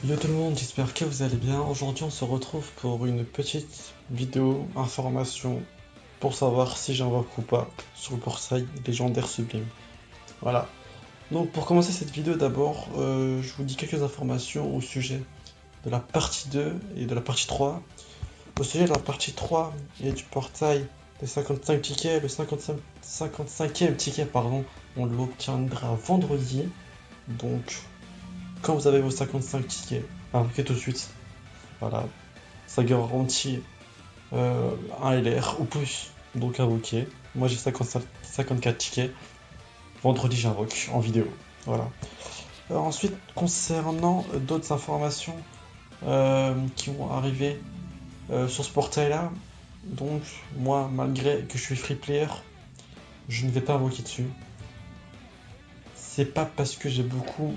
Yo tout le monde, j'espère que vous allez bien. Aujourd'hui on se retrouve pour une petite vidéo information pour savoir si j'invoque ou pas sur le portail légendaire sublime. Voilà. Donc pour commencer cette vidéo d'abord, je vous dis quelques informations au sujet de la partie 2 et de la partie 3. Au sujet de la partie 3 et du portail des 55 tickets, le 55e ticket pardon, on l'obtiendra vendredi. Donc quand vous avez vos 55 tickets, invoquez tout de suite. Voilà, ça garantit un LR ou plus, donc invoqué. Moi j'ai 54 tickets. Vendredi j'invoque en vidéo. Voilà. Ensuite, concernant d'autres informations qui vont arriver sur ce portail-là, donc moi, malgré que je suis free player, je ne vais pas invoquer dessus. C'est pas parce que j'ai beaucoup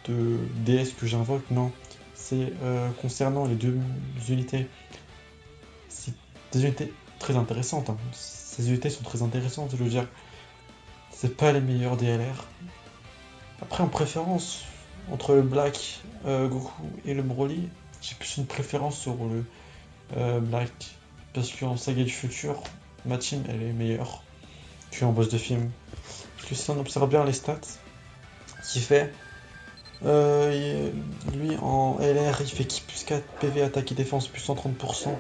de DS que j'invoque, non. C'est concernant les deux unités. C'est des unités très intéressantes, hein. Ces unités sont très intéressantes, je veux dire. C'est pas les meilleurs DLR. Après, en préférence, entre le Black Goku et le Broly, j'ai plus une préférence sur le Black. Parce qu'en saga du futur, ma team elle est meilleure qu'en boss de film. Parce que si on observe bien les stats, qu'il fait, lui en LR il fait qui plus 4 PV attaque et défense plus 130%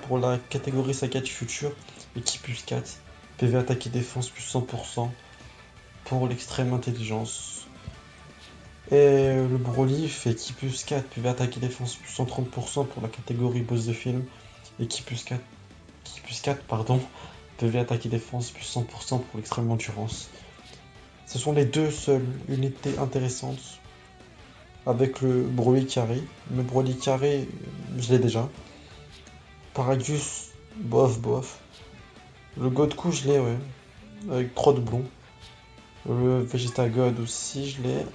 pour la catégorie saga du futur, et qui plus 4 PV attaque et défense plus 100% pour l'extrême intelligence. Et le Broly fait qui plus 4 PV attaque et défense plus 130% pour la catégorie boss de film, et qui plus 4 pardon, PV attaque et défense plus 100% pour l'extrême endurance. Ce sont les deux seules unités intéressantes avec le Broly carré. Le Broly carré, je l'ai déjà. Paragus, bof bof. Le God-Coup, je l'ai, ouais, avec 3 doublons. Le Vegeta God aussi, je l'ai.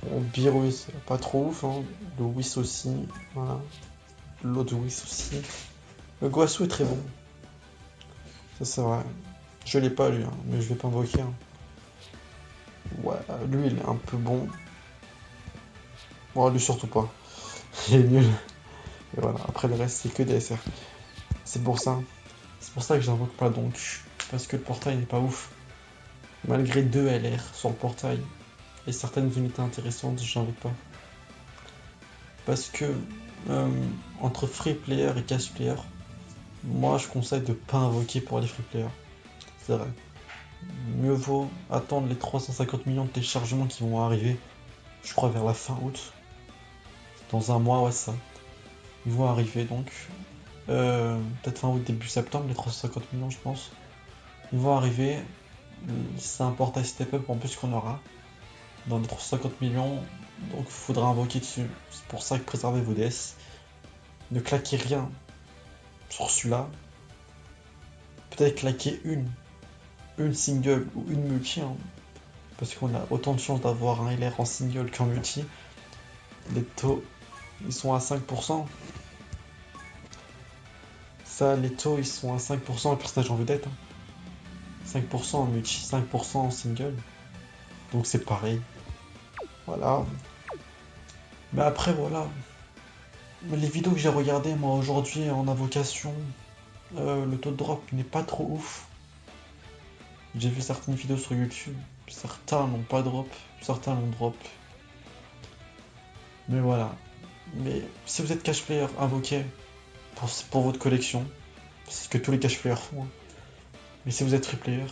Bon, Beerus, pas trop ouf, hein. Le Whis aussi, voilà. L'autre Whis aussi. Le Goasu est très bon, ça c'est vrai. Je l'ai pas lui, hein, mais je vais pas invoquer, hein. Ouais, lui il est un peu bon. Bon, lui surtout pas. Il est nul. Et voilà, après le reste c'est que des SR. C'est pour ça. C'est pour ça que j'invoque pas donc. Parce que le portail n'est pas ouf. Malgré 2 LR sur le portail et certaines unités intéressantes, j'invoque pas. Parce que euh, entre free player et cash player, moi je conseille de pas invoquer pour les free players. C'est vrai. Mieux vaut attendre les 350 millions de téléchargements qui vont arriver, je crois vers la fin août. Dans un mois, ouais, ça. Ils vont arriver donc. Peut-être fin août, début septembre, les 350 millions, je pense. Ils vont arriver. C'est un portail step up en plus qu'on aura dans les 350 millions. Donc il faudra invoquer dessus. C'est pour ça que préservez vos DS. Ne claquez rien sur celui-là. Peut-être claquer une single ou une multi, hein, parce qu'on a autant de chances d'avoir un LR en single qu'en multi. Les taux, ils sont à 5%. Ça, les taux, ils sont à 5% le personnage en vedette, hein. 5% en multi, 5% en single. Donc c'est pareil. Voilà. Mais après, voilà. Les vidéos que j'ai regardées, moi, aujourd'hui, en invocation, le taux de drop n'est pas trop ouf. J'ai vu certaines vidéos sur YouTube. Certains n'ont pas drop, certains l'ont drop. Mais voilà. Mais si vous êtes cash player, invoquez pour votre collection. C'est ce que tous les cash players font, hein. Mais si vous êtes free player,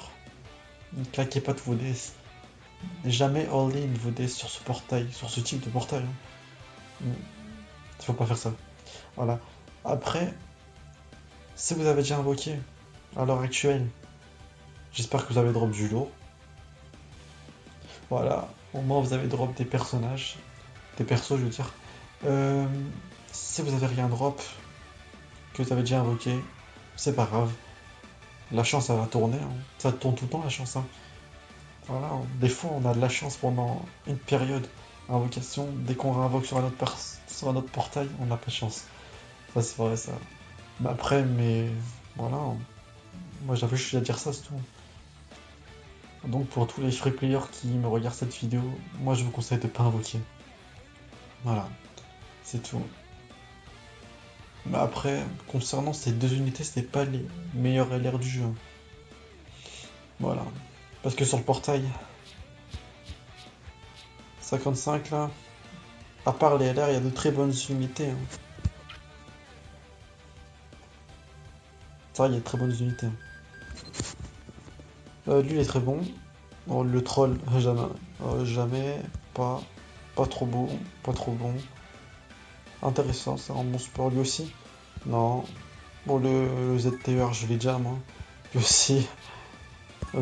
ne claquez pas tous vos DS. Jamais all-in vos DS sur ce portail, sur ce type de portail, hein. Il faut pas faire ça. Voilà. Après, si vous avez déjà invoqué à l'heure actuelle, j'espère que vous avez drop du lourd. Voilà. Au moins vous avez drop des personnages. Des persos, je veux dire. Euh, Si vous avez rien drop, que vous avez déjà invoqué, c'est pas grave. La chance, ça va tourner, hein. Ça tourne tout le temps, la chance, hein. Voilà, des fois, on a de la chance pendant une période. Invocation, dès qu'on réinvoque sur un autre portail, on n'a pas de chance. Ça, c'est vrai, ça. Mais après, mais voilà, hein. Moi, j'avais juste à dire ça, c'est tout. Donc, pour tous les free players qui me regardent cette vidéo, moi, je vous conseille de pas invoquer. Voilà. c'est tout. Mais après, concernant ces deux unités, c'était pas les meilleurs LR du jeu. Voilà. Parce que sur le portail, 55 là, à part les LR, il y a de très bonnes unités. Hein. Ça, il y a de très bonnes unités. Hein. Lui, il est très bon. Oh, le troll, jamais. Jamais. Pas. Pas trop beau. Pas trop bon. Intéressant, c'est un bon sport lui aussi. Non. Bon, le ZTR, je l'ai déjà, moi. Lui aussi.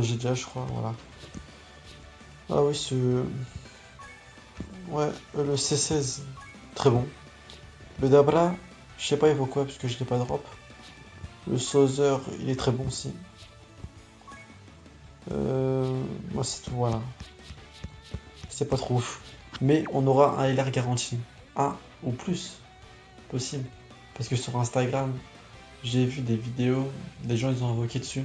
J'ai déjà, je crois, voilà. Ah oui, ce. Ouais, le C16, très bon. Le Dabra, je sais pas il vaut quoi parce que je l'ai pas drop. Le Sauzer, il est très bon aussi. Moi c'est tout, voilà. C'est pas trop ouf. Mais on aura un LR garanti. Un ou plus, possible. Parce que sur Instagram, j'ai vu des vidéos, des gens ils ont invoqué dessus.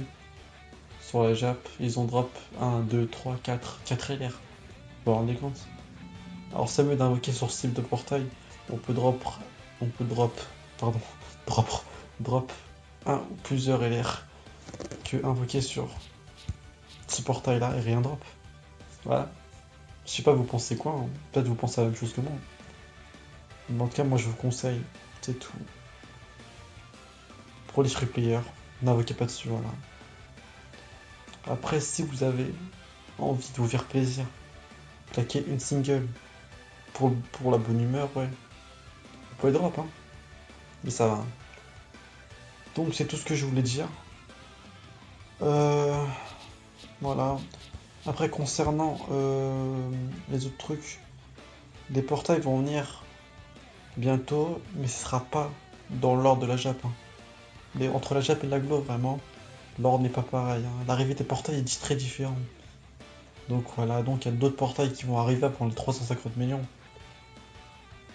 Sur la Jap, ils ont drop 1, 2, 3, 4 LR. Vous vous rendez compte? Alors c'est mieux d'invoquer sur ce type de portail. On peut drop, pardon, drop, drop un ou plusieurs LR que invoquer sur ce portail là et rien drop. Voilà. Je sais pas, vous pensez quoi, hein. Peut-être vous pensez la même chose que moi. Mais en tout cas, moi je vous conseille, c'est tout. Pour les free players, n'invoquez pas dessus, voilà. Après, si vous avez envie de vous faire plaisir, claquez une single pour la bonne humeur, ouais. Vous pouvez drop, hein. Mais ça va. Donc c'est tout ce que je voulais dire. Euh, voilà. Après, concernant les autres trucs, des portails vont venir bientôt, mais ce sera pas dans l'ordre de la Jap. Hein. Mais entre la Jap et la Glo, vraiment, l'ordre n'est pas pareil. Hein. L'arrivée des portails est très différente. Donc voilà, donc il y a d'autres portails qui vont arriver pour les 350 millions.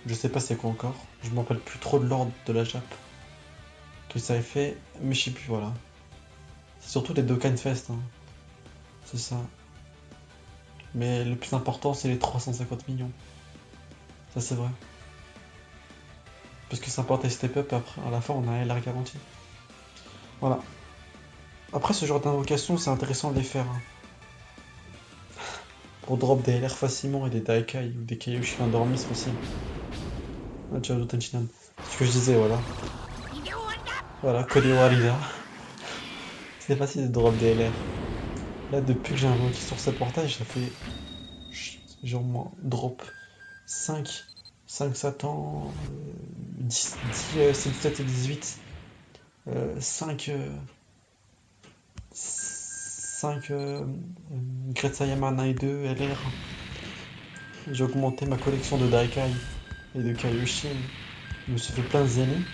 Je sais pas c'est quoi encore. Je me rappelle plus trop de l'ordre de la Jap que ça a fait, mais je sais plus, voilà. C'est surtout les Dokkan Fest. Hein. C'est ça. Mais le plus important, c'est les 350 millions. Ça, c'est vrai. Parce que ça porte à step up et après, à la fin, on a un LR garanti. Voilà. Après, ce genre d'invocation, c'est intéressant de les faire. Hein. Pour drop des LR facilement et des Daikai ou des Kaioshin endormis, c'est possible. Ah, ciao, Tenchinan. C'est ce que je disais, voilà. Voilà, Kodewarida. C'est facile de drop des LR. Là, depuis que j'ai invoqué sur ce portail, ça fait. Genre, moi, drop 5 Satan, 10, 10 17 et 18. 5 5 Great Saiyaman 1 et 2 LR. J'ai augmenté ma collection de Daikai et de Kaioshin. Je me suis fait plein de zéniths.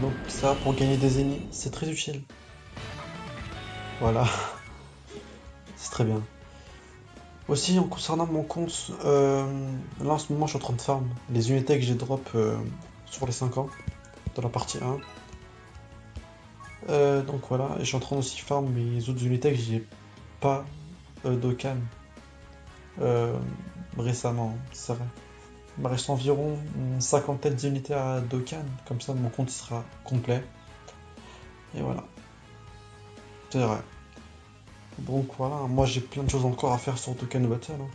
Donc ça, pour gagner des zéniths, c'est très utile. Voilà, c'est très bien. Aussi, en concernant mon compte, là en ce moment je suis en train de farm les unités que j'ai drop sur les 5 ans, dans la partie 1. Donc voilà, et je suis en train aussi farm mes autres unités que j'ai pas d'Okan récemment, c'est vrai. Il me reste environ une cinquantaine d'unités à Dokkan, comme ça mon compte sera complet. Et voilà, c'est vrai. Donc voilà, moi j'ai plein de choses encore à faire sur Dokkan Battle. Hein.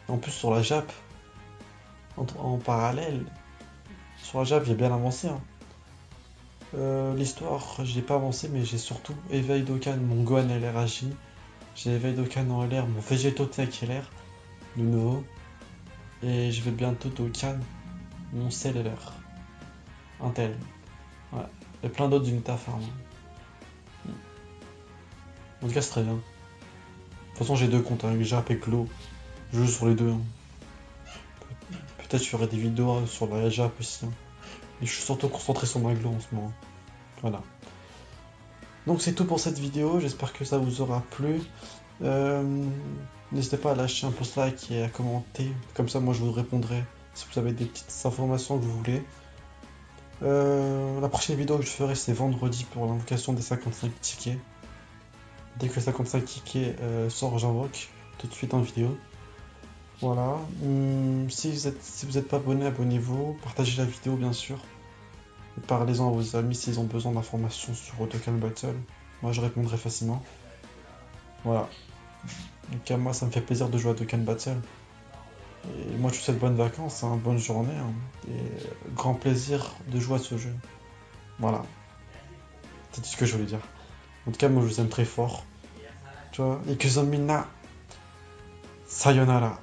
En plus sur la Jap, en parallèle, sur la Jap j'ai bien avancé. Hein. L'histoire, j'ai pas avancé, mais j'ai surtout éveil Dokkan, mon Gohan LR Agi. J'ai éveil Dokkan en LR, mon Vegetotech LR, le nouveau. Et je vais bientôt Dokkan, mon Cell LR. Intel. Ouais. Et plein d'autres unités à farm. En tout cas, c'est très bien. De toute façon, j'ai deux comptes, hein, Jap et Glo. Je joue sur les deux. Hein. Peut-être je ferai des vidéos sur la Jap aussi. Hein. Et je suis surtout concentré sur ma Glo en ce moment. Voilà. Donc c'est tout pour cette vidéo, j'espère que ça vous aura plu. Euh, N'hésitez pas à lâcher un pouce like et à commenter, comme ça moi je vous répondrai si vous avez des petites informations que vous voulez. La prochaine vidéo que je ferai c'est vendredi pour l'invocation des 55 tickets. Dès que 55 tickets sort, j'invoque. tout de suite en vidéo. Voilà. Si vous êtes pas abonné, abonnez-vous. Partagez la vidéo, bien sûr. Et parlez-en à vos amis s'ils ont besoin d'informations sur Dokkan Battle. Moi, je répondrai facilement. Voilà. Donc, à moi, ça me fait plaisir de jouer à Dokkan Battle. Et moi, je vous souhaite bonnes vacances, hein, bonne journée. Hein, et grand plaisir de jouer à ce jeu. Voilà. C'est tout ce que je voulais dire. En tout cas, moi, je vous aime très fort. Tu vois, Ikuzo Minna, Sayonara.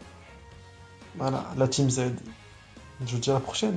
Voilà, la Team Z. Je vous dis à la prochaine.